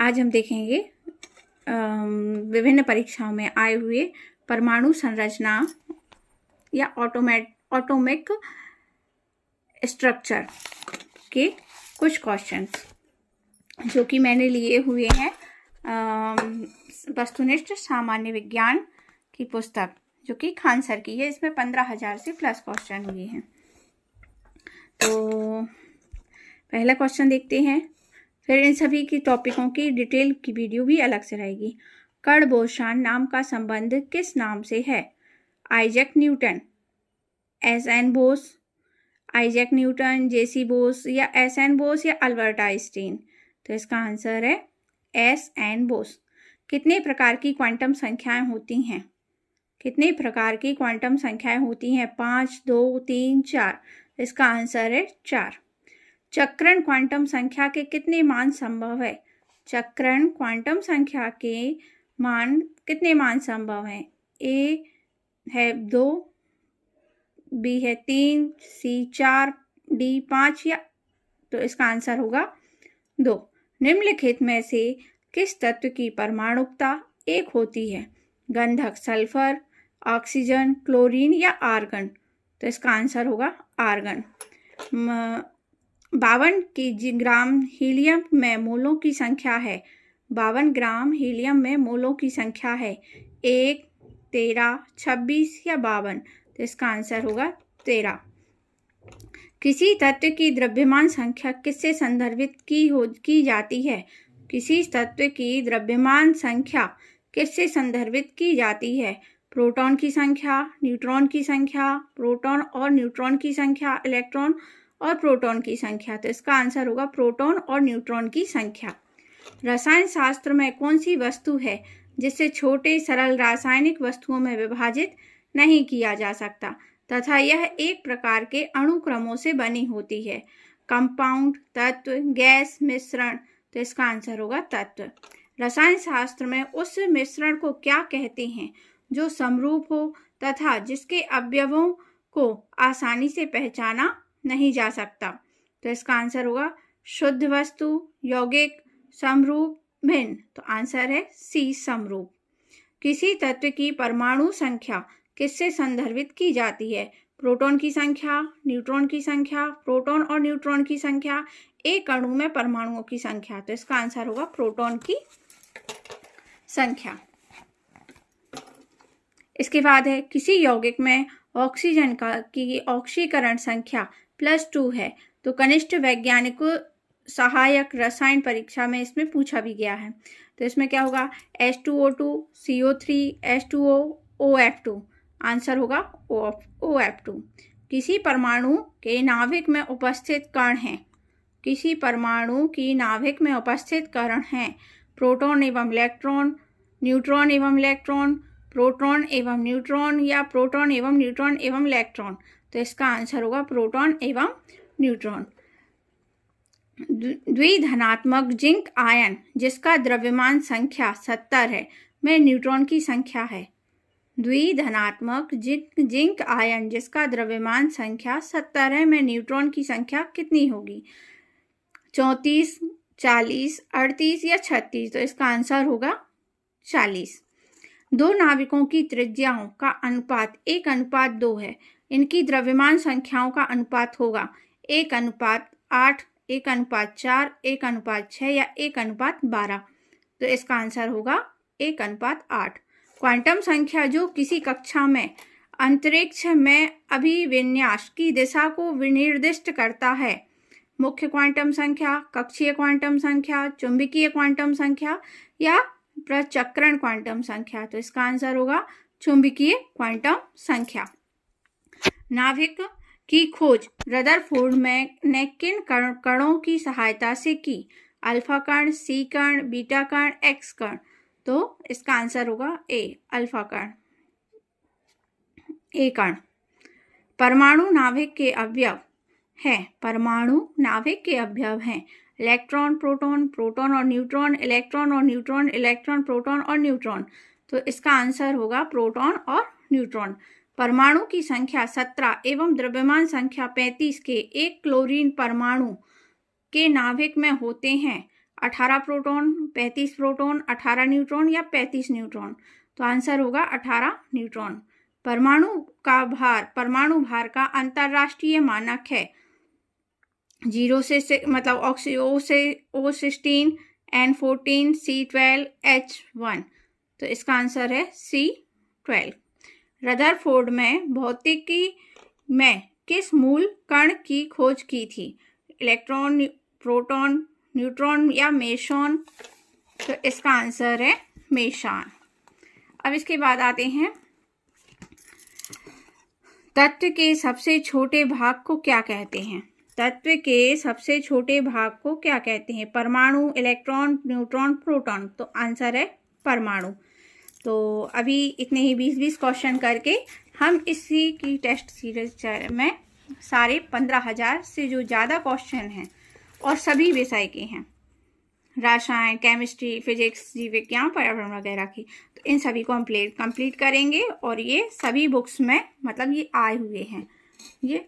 आज हम देखेंगे विभिन्न परीक्षाओं में आए हुए परमाणु संरचना या एटॉमिक स्ट्रक्चर के कुछ क्वेश्चंस जो कि मैंने लिए हुए हैं वस्तुनिष्ठ सामान्य विज्ञान की पुस्तक जो कि खान सर की है। इसमें 15,000 से प्लस क्वेश्चन हुए हैं। तो पहला क्वेश्चन देखते हैं, फिर इन सभी की टॉपिकों की डिटेल की वीडियो भी अलग से रहेगी। कण बोसान नाम का संबंध किस नाम से है? Isaac Newton, SN. Bose, Isaac Newton, JC. Bose या एस.एन. बोस या अल्बर्ट आइंस्टीन? तो इसका आंसर है एस.एन. बोस। कितने प्रकार की क्वांटम संख्याएं होती हैं? कितने प्रकार की क्वांटम संख्याएं होती हैं? 5, 2, 3, 4। इसका आंसर है 4। चक्रण क्वांटम संख्या के कितने मान संभव है? चक्रण क्वांटम संख्या के कितने मान संभव हैं? ए है 2, बी है 3, सी 4, डी 5 या तो इसका आंसर होगा 2। निम्नलिखित में से किस तत्व की परमाणुकता 1 होती है? गंधक सल्फर, ऑक्सीजन, क्लोरीन या आर्गन? तो इसका आंसर होगा आर्गन। 52 ग्राम हीलियम में मोलों की संख्या है। 52 ग्राम हीलियम में मोलों की संख्या है 1, 13, 26 या 52? तो इसका आंसर होगा 13। किसी तत्व की द्रव्यमान संख्या किससे संदर्भित की जाती है? किसी तत्व की द्रव्यमान संख्या किससे संदर्भित की जाती है? प्रोटॉन की संख्या, न्यूट्रॉन की संख्या, प्रोटॉन और न्यूट्रॉन की संख्या, इलेक्ट्रॉन और प्रोटॉन की संख्या? तो इसका आंसर होगा प्रोटॉन और न्यूट्रॉन की संख्या। रसायन शास्त्र में कौन सी वस्तु है जिसे छोटे सरल रासायनिक वस्तुओं में विभाजित नहीं किया जा सकता तथा यह एक प्रकार के अणुक्रमों से बनी होती है? कंपाउंड, तत्व, गैस, मिश्रण? तो इसका आंसर होगा तत्व। रसायन शास्त्र में उस मिश्रण को क्या कहते हैं जो समरूप हो तथा जिसके अवयवों को आसानी से पहचाना नहीं जा सकता? तो इसका आंसर होगा शुद्ध वस्तु, यौगिक, समरूप, भिन्न? तो आंसर है सी समरूप। किसी तत्व की परमाणु संख्या किससे संदर्भित की जाती है? प्रोटॉन की संख्या, न्यूट्रॉन की संख्या, प्रोटॉन और न्यूट्रॉन की संख्या, एक अणु में परमाणुओं की संख्या? तो इसका आंसर होगा प्रोटॉन की संख्या। इसके बाद है किसी यौगिक में ऑक्सीजन की ऑक्सीकरण संख्या +2 है तो कनिष्ठ वैज्ञानिक सहायक रसायन परीक्षा में इसमें पूछा भी गया है। तो इसमें क्या होगा? H2O2, CO3, H2O, OF2? Answer होगा OF2। किसी परमाणु के नाभिक में उपस्थित कण हैं? किसी परमाणु की नाभिक में उपस्थित कण हैं प्रोटॉन एवं इलेक्ट्रॉन, न्यूट्रॉन एवं इलेक्ट्रॉन, प्रोटॉन एवं न्यूट्रॉन या प्रोटॉन एवं न्यूट्रॉन एवं इलेक्ट्रॉन? तो इसका आंसर होगा प्रोटॉन एवं न्यूट्रॉन। द्विधनात्मक जिंक आयन जिसका द्रव्यमान संख्या 70 है में न्यूट्रॉन की संख्या है? द्विधनात्मक जिंक आयन जिसका द्रव्यमान संख्या 70 है में न्यूट्रॉन की संख्या कितनी होगी? 34, 40, 38 या 36? तो इसका आंसर होगा 40। दो नाविकों की त्रिज्याओं का अनुपात 1:2 है। इनकी द्रव्यमान संख्याओं का अनुपात होगा 1:8, 1:4, 1:6 या 1:12? तो इसका आंसर होगा 1:8। क्वांटम संख्या जो किसी कक्षा में अंतरिक्ष में अभिविन्यास की दिशा को विनिर्दिष्ट करता है? मुख्य क्वांटम संख्या, कक्षीय क्वांटम संख्या, चुंबकीय क्वांटम संख्या या प्रचक्रण क्वांटम संख्या? तो इसका आंसर होगा चुंबकीय क्वांटम संख्या। नाभिक की खोज रदरफोर्ड ने किन कणों की सहायता से की? अल्फा कण, सी कण, बीटा कण, एक्स कण? तो इसका आंसर होगा ए, अल्फा कण, ए कण। परमाणु नाभिक के अवयव हैं? परमाणु नाभिक के अवयव हैं इलेक्ट्रॉन, प्रोटॉन, प्रोटॉन और न्यूट्रॉन, इलेक्ट्रॉन और न्यूट्रॉन, इलेक्ट्रॉन, प्रोटॉन और न्यूट्रॉन? तो इसका आंसर होगा प्रोटॉन और न्यूट्रॉन। परमाणु की संख्या 17 एवं द्रव्यमान संख्या 35 के एक क्लोरीन परमाणु के नाभिक में होते हैं? 18 प्रोटॉन, 35 प्रोटॉन, 18 न्यूट्रॉन या 35 न्यूट्रॉन? तो आंसर होगा 18 न्यूट्रॉन। परमाणु भार का अंतरराष्ट्रीय मानक है 0 से मतलब O16, N14, C12, H1। तो इसका आंसर है C12। रदरफोर्ड में भौतिकी में किस मूल कण की खोज की थी? इलेक्ट्रॉन, प्रोटॉन, न्यूट्रॉन या मेसॉन? तो इसका आंसर है मेसॉन। अब इसके बाद आते हैं, तत्व के सबसे छोटे भाग को क्या कहते हैं? तत्व के सबसे छोटे भाग को क्या कहते हैं? परमाणु, इलेक्ट्रॉन, न्यूट्रॉन, प्रोटॉन? तो आंसर है परमाणु। तो अभी इतने ही 20-20 क्वेश्चन करके हम इसी की टेस्ट सीरीज में सारे 15,000 से जो ज़्यादा क्वेश्चन हैं और सभी विषय के हैं, रसायन, केमिस्ट्री, फिजिक्स, जीव विज्ञान, पर्यावरण वगैरह की, तो इन सभी को हम कंप्लीट करेंगे। और ये सभी बुक्स में मतलब ये आए हुए हैं। ये